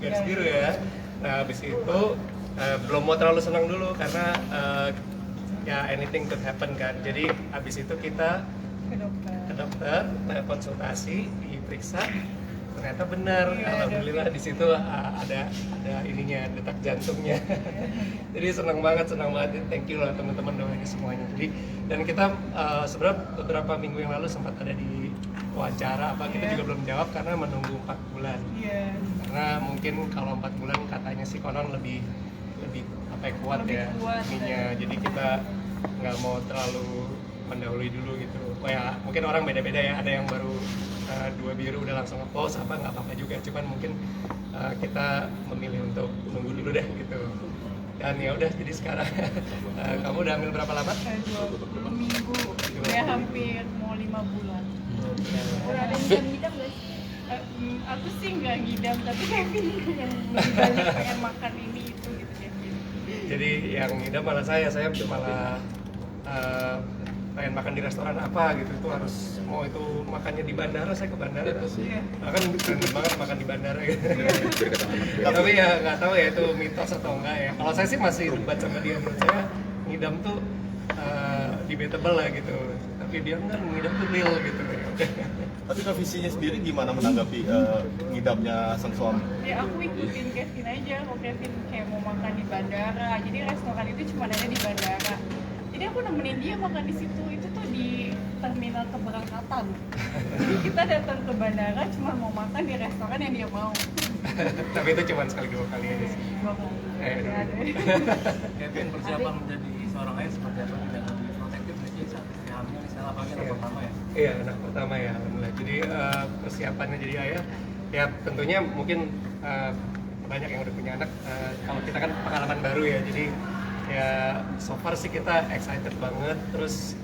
garis biru ya. Nah habis itu belum mau terlalu senang dulu karena ya anything could happen kan. Jadi habis itu kita ke dokter, konsultasi, diperiksa, ternyata benar. Alhamdulillah di situ ada ininya, detak jantungnya. Jadi senang banget. Thank you lah teman-teman doanya semuanya. Jadi dan kita sebenarnya beberapa minggu yang lalu sempat ada di wawancara kita juga belum jawab karena menunggu 4 bulan. Karena mungkin kalau 4 bulan katanya sih konon lebih kuat ya ininya. Jadi kita nggak mau terlalu mendahului dulu gitu. Oh ya mungkin orang beda-beda ya, ada yang baru 2 biru udah langsung nge-post nggak apa-apa juga, cuman mungkin kita memilih untuk nunggu dulu deh gitu. Dan ya udah, jadi sekarang kamu udah hamil berapa lama? 2 minggu, ya hampir mau 5 bulan. Udah ada yang ngidam guys. Aku sih nggak ngidam, tapi Kevin yang balik pengen makan ini itu gitu Kevin. Jadi yang ngidam malah saya malah pengen makan di restoran apa gitu, itu harus mau itu makannya di bandara, saya ke bandara kan keren banget makan di bandara gitu. Tapi ya nggak tahu ya itu mitos atau enggak ya. Kalau saya sih masih debat sama dia, menurut saya ngidam tuh debatable lah gitu, tapi dia enggak, ngidam tuh real gitu. Tapi Kak visinya sendiri gimana menanggapi ngidamnya sang suami? Ya aku ikutin Kevin aja, kalau Kevin kayak mau makan di bandara, jadi restoran itu cuma ada di bandara. Jadi aku nemenin dia makan di situ, itu tuh di terminal keberangkatan. Jadi kita datang ke bandara cuma mau makan di restoran yang dia mau. Tapi itu cuma sekali 2 kali aja sih. 2 kali. Kevin persiapan menjadi seorang ayah seperti apa? Tidak lebih protektif sih saat istri hamil, misalnya apalagi anak pertama ya? Iya, anak pertama ya, alhamdulillah. Jadi persiapannya jadi ayah, ya tentunya mungkin banyak yang udah punya anak. Kalau kita kan pengalaman baru ya, jadi ya so far sih kita excited banget. Terus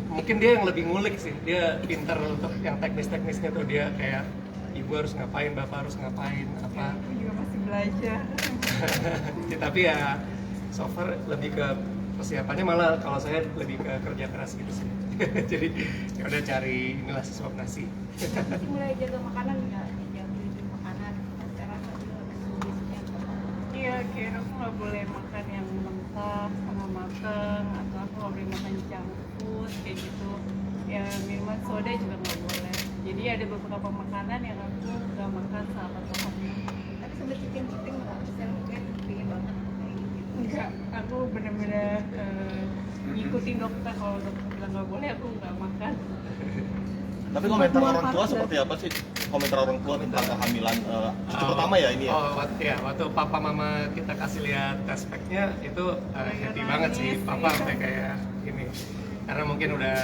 mungkin dia yang lebih ngulik sih, dia pintar untuk yang teknis-teknisnya tuh, dia kayak ibu harus ngapain, bapak harus ngapain, apa. Aku juga masih belajar. Ya, tapi ya so far lebih ke persiapannya, malah kalau saya lebih ke kerja keras gitu sih. Jadi ya udah cari inilah sesuap nasi. Masih mulai jaga makanan nggak? Jaga makanan. Sekarang biasanya. Iya, kayak aku nggak boleh makan yang mentah setengah mateng, atau aku nggak boleh makan junk food kayak gitu. Ya minuman soda juga nggak boleh. Jadi ada beberapa makanan yang aku nggak makan saat hamil. Tapi sampai ciping-ciping nggak bisa mungkin pengen banget kayak gitu. Enggak, aku bener-bener ngikutin dokter, kalau dokter bilang nggak boleh aku nggak makan. Tapi komentar orang tua seperti apa sih? Komentar orang tua tentang kehamilan cucu pertama ya ini ya? Waktu papa mama kita kasih lihat test pack-nya itu happy banget sih, papa sampai kayak gini. Karena mungkin udah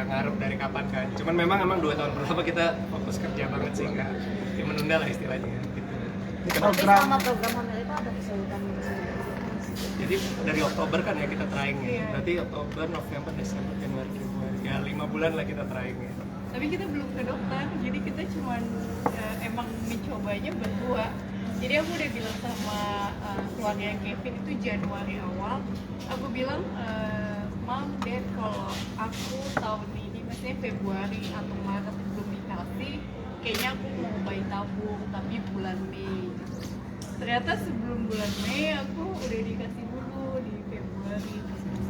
ngarep dari kapan kan. Cuman emang 2 tahun pertama kita fokus kerja banget sih, nggak menunda lah istilahnya gitu. Tapi sama program hamil itu ada kesulitan gitu. Jadi dari Oktober kan ya kita trying ya. Iya. Berarti Oktober, November, Desember, Januari, Februari. Ya 5 bulan lah kita trying ya. Tapi kita belum ke dokter, jadi kita cuman emang mencobanya berdua. Jadi aku udah bilang sama keluarga Kevin itu Januari awal, aku bilang Mam, Dad, kalau aku tahun ini, maksudnya Februari atau Maret belum dikasih, kayaknya aku mau bayi tabung, tapi bulan Mei. Ternyata sebelum bulan Mei aku udah dikasih dulu di Februari.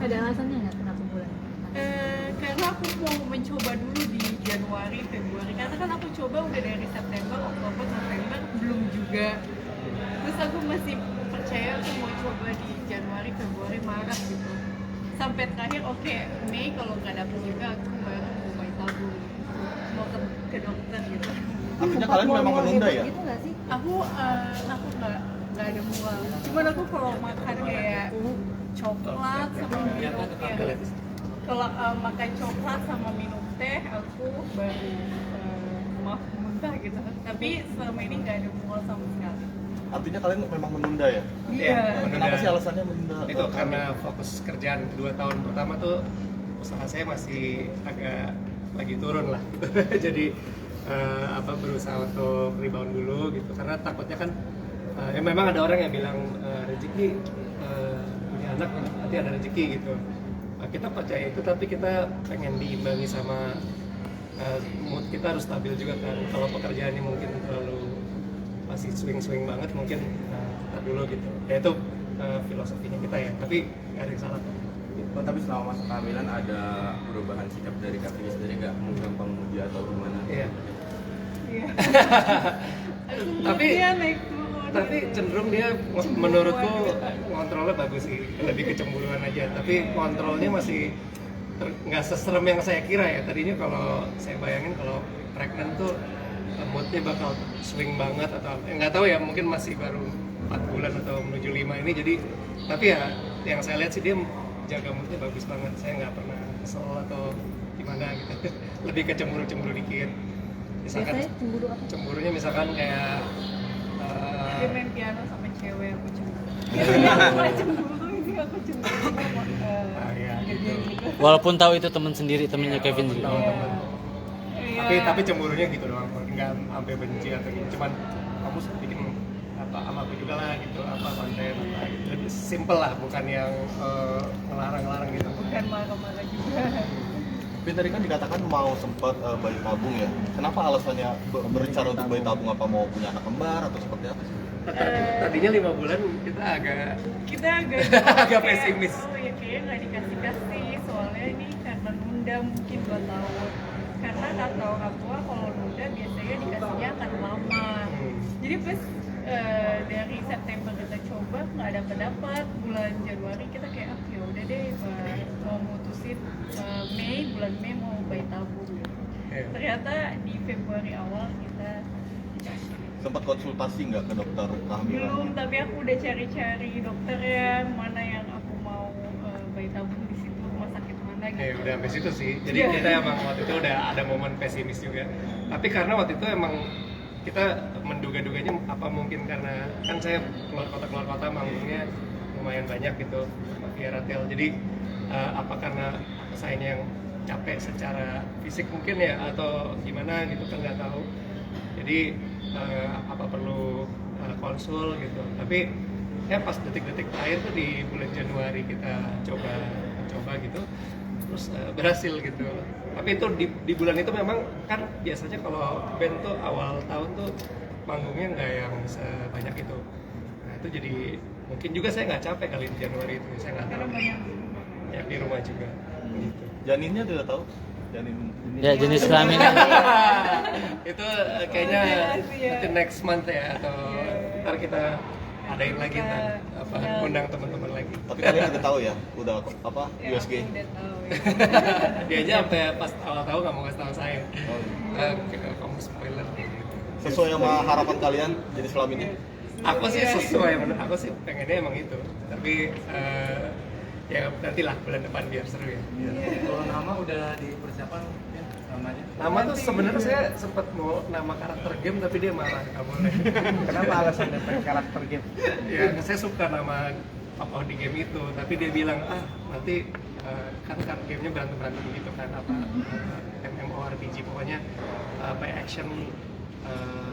Ada alasannya nggak kenapa bulan? Karena aku mau mencoba dulu di Januari, Februari. Karena kan aku coba udah dari September, Oktober, November, belum juga. Terus aku masih percaya aku mau coba di Januari, Februari, Maret gitu. Sampai terakhir, oke, Mei kalau nggak dapet juga aku baru mau bayi tabung, mau ke dokter gitu. Artinya kalian memang menunda ya? Gitu nggak sih? Aku nggak ada mual. Cuman aku kalau makan kayak coklat sama minum ya. Kalau makan coklat sama minum teh, aku baru maaf muntah gitu. Tapi selama ini nggak ada mual sama sekali. Artinya kalian memang menunda ya? Iya. Kenapa sih alasannya menunda? Itu karena fokus kerjaan 2 tahun pertama tuh usaha saya masih agak lagi turun lah. Jadi berusaha untuk rebound dulu gitu, karena takutnya kan ya memang ada orang yang bilang rezeki punya anak nanti ada rezeki gitu. Kita percaya itu, tapi kita pengen diimbangi sama mood kita harus stabil juga kan. Kalau pekerjaannya mungkin terlalu pas masih swing banget mungkin tar dulu gitu. Ya itu filosofinya kita ya, tapi nggak ada yang salah kok. Oh, tapi selama masa kehamilan ada perubahan sikap dari Kak Vivi sendiri nggak? Gampang memuji atau gimana? Iya. Iya. Tapi- dia naik turun. Tapi gitu. cenderung dia menurutku kontrolnya bagus sih, lebih kecemburuan aja. Tapi kontrolnya masih nggak seserem yang saya kira ya. Tadinya kalau saya bayangin kalau pregnant tuh moodnya bakal swing banget atau nggak tahu ya, mungkin masih baru 4 bulan atau menuju 5 ini. Jadi tapi ya yang saya lihat sih dia jaga moodnya bagus banget. Saya nggak pernah kesel atau gimana gitu. Lebih kecemburu dikit. Misalkan Biasanya cemburu apa? cemburunya misalkan kayak Dia main piano sama cewek, aku cemburu. Biasanya aku nggak cemburu, ini aku cemburu sama ya gitu. Walaupun tahu itu teman sendiri, temennya Kevin juga. Teman-teman. Iya. Tapi cemburunya gitu doang, nggak sampai benci atau gitu. Cuman kamu bikin apa sama aku juga lah gitu, apa konten apa gitu. Lebih simple lah, bukan yang ngelarang-larang gitu. Bukan marah-marah juga. Tapi tadi kan dikatakan mau sempat bayi tabung ya. Kenapa alasannya berencana untuk bayi tabung? Apa mau punya anak kembar atau seperti apa sih? Tadinya 5 bulan kita agak Kita agak Agak kayak, pesimis. Oh ya kayaknya nggak dikasih soalnya ini karena nunda mungkin 2 tahun. Karena kata orang tua kalau nunda biasanya dikasihnya akan lama. Jadi pas dari September kita coba nggak dapat bulan Januari kita kayak ya udah deh mau mutusin bulan Mei mau bayi tabung. Iya. Ternyata di Februari awal kita dikasih. Sempat konsultasi nggak ke dokter kehamilan? Belum, tapi aku udah cari-cari dokter yang mana yang aku mau bayi tabung di situ, rumah sakit mana gitu. ya udah sampai situ sih. Jadi Iya. kita emang waktu itu udah ada momen pesimis juga. Tapi karena waktu itu emang kita menduga-duganya apa mungkin karena kan saya keluar kota manggungnya lumayan banyak gitu sama Viera Tel. Jadi apa karena sayanya yang capek secara fisik mungkin ya atau gimana gitu kan nggak tahu. Jadi apa perlu konsul gitu. Tapi ya pas detik-detik akhir tuh di bulan Januari kita coba gitu, terus berhasil gitu. Tapi itu di bulan itu memang kan biasanya kalau band tuh awal tahun tuh manggungnya nggak yang sebanyak itu. Nah itu jadi mungkin juga saya nggak capek kali di Januari itu, saya nggak tahu. Ya di rumah juga. Gitu. Janinnya tidak tahu? Janin Ya jenis kelamin. Itu kayaknya Iya. nanti next month ya atau ntar kita adain lagi ntar apa undang teman-teman lagi. tapi kalian udah tahu ya? Udah apa? Ya, USG? aku udah tahu ya. Dia aja sampai pas awal tahu nggak mau kasih tahu saya. Oh. Kamu spoiler gitu. Sesuai sama harapan kalian jenis kelaminnya? Aku sih sesuai, aku sih pengennya emang itu. Tapi ya nantilah bulan depan biar seru ya. Kalau nama udah dipersiapkan ya, namanya. Nama tuh sebenarnya saya sempat mau nama karakter game tapi dia marah nggak boleh. Kenapa alasannya pengen karakter game? Ya saya suka nama apa di game itu, tapi dia bilang nanti kan gamenya berantem gitu kan apa MMORPG pokoknya by action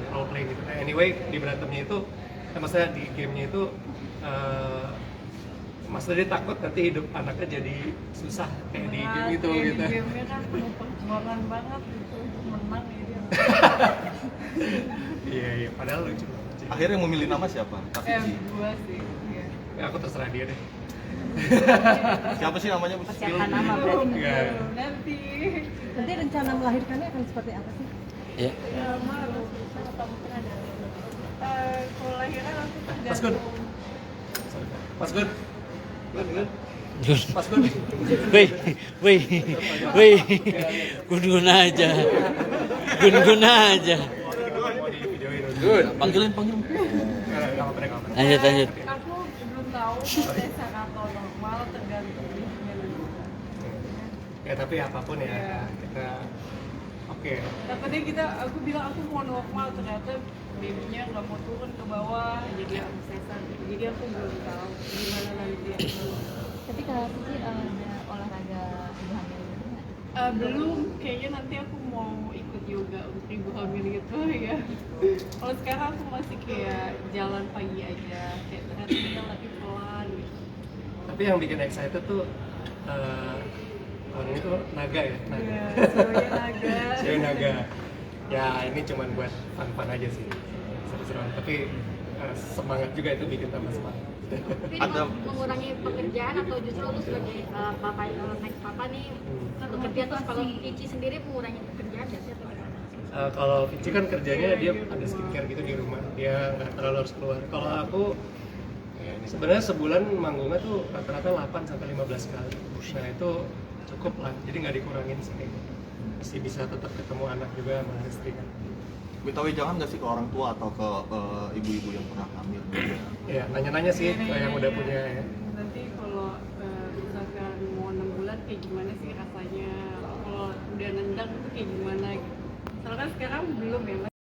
role play gitu. Nah, anyway di berantemnya itu, maksudnya di gamenya itu maksudnya dia takut nanti hidup anaknya jadi susah kayak di game itu Kayak gitu. Di game-nya kan penuh perjuangan banget gitu untuk menang ya dia. Iya padahal lucu. Akhirnya memilih nama siapa? Kak Vivi. Gua sih. Iya. Ya, aku terserah dia deh. Siapa sih namanya? Persiapan nama berarti. Iya. Nanti. Nanti rencana melahirkannya akan seperti apa sih? Ya. Malu. Kamu pernah ada? Kalau lahiran aku Mas Gun. tergantung. Mas Gun. Good. Mas Gun. Wih, gun aja, gun aja. Mau di videoin. Good. Panggilin. Nggak apa-apa. Lanjut. Aku belum tahu saya secara atau normal tergantung ibunya nanti. Ya tapi apapun ya Iya. kita oke. Takutnya aku bilang aku mau normal, ternyata babynya nggak mau turun ke bawah, jadi aku sesar. Jadi aku belum tahu gimana nanti. Tapi kalau Vivi ada olahraga ibu hamil gitu nggak? Belum, kayaknya nanti aku mau ikut yoga untuk ibu hamil gitu ya. Kalau sekarang aku masih kayak jalan pagi aja, kayak ternyata kita lagi pelan gitu. Tapi yang bikin excited tuh tahun ini tuh naga ya. Iya, sionya naga. Sionya naga. Ya ini cuman buat fun aja sih. terang. Tapi semangat juga itu bikin tambah semangat. Tapi Ada- mengurangi pekerjaan atau justru lu sebagai bapak next papa nih bekerja terus kalau Cici sendiri mengurangi pekerjaan nggak sih atau gimana? Kalau Vici kan kerjanya dia ada skincare gitu di rumah, dia nggak terlalu harus keluar. Kalau aku sebenarnya sebulan manggungnya tuh rata-rata 8 sampai 15 kali. Nah itu cukup lah, jadi nggak dikurangin sih. Masih bisa tetap ketemu anak juga sama istri kan. Minta wejangan nggak sih ke orang tua atau ke ibu-ibu yang pernah hamil? Ya nanya-nanya sih ke yang udah punya ya. Nanti kalau misalkan mau 6 bulan kayak gimana sih rasanya, kalau udah nendang itu kayak gimana gitu. Soalnya kan sekarang belum ya Mas.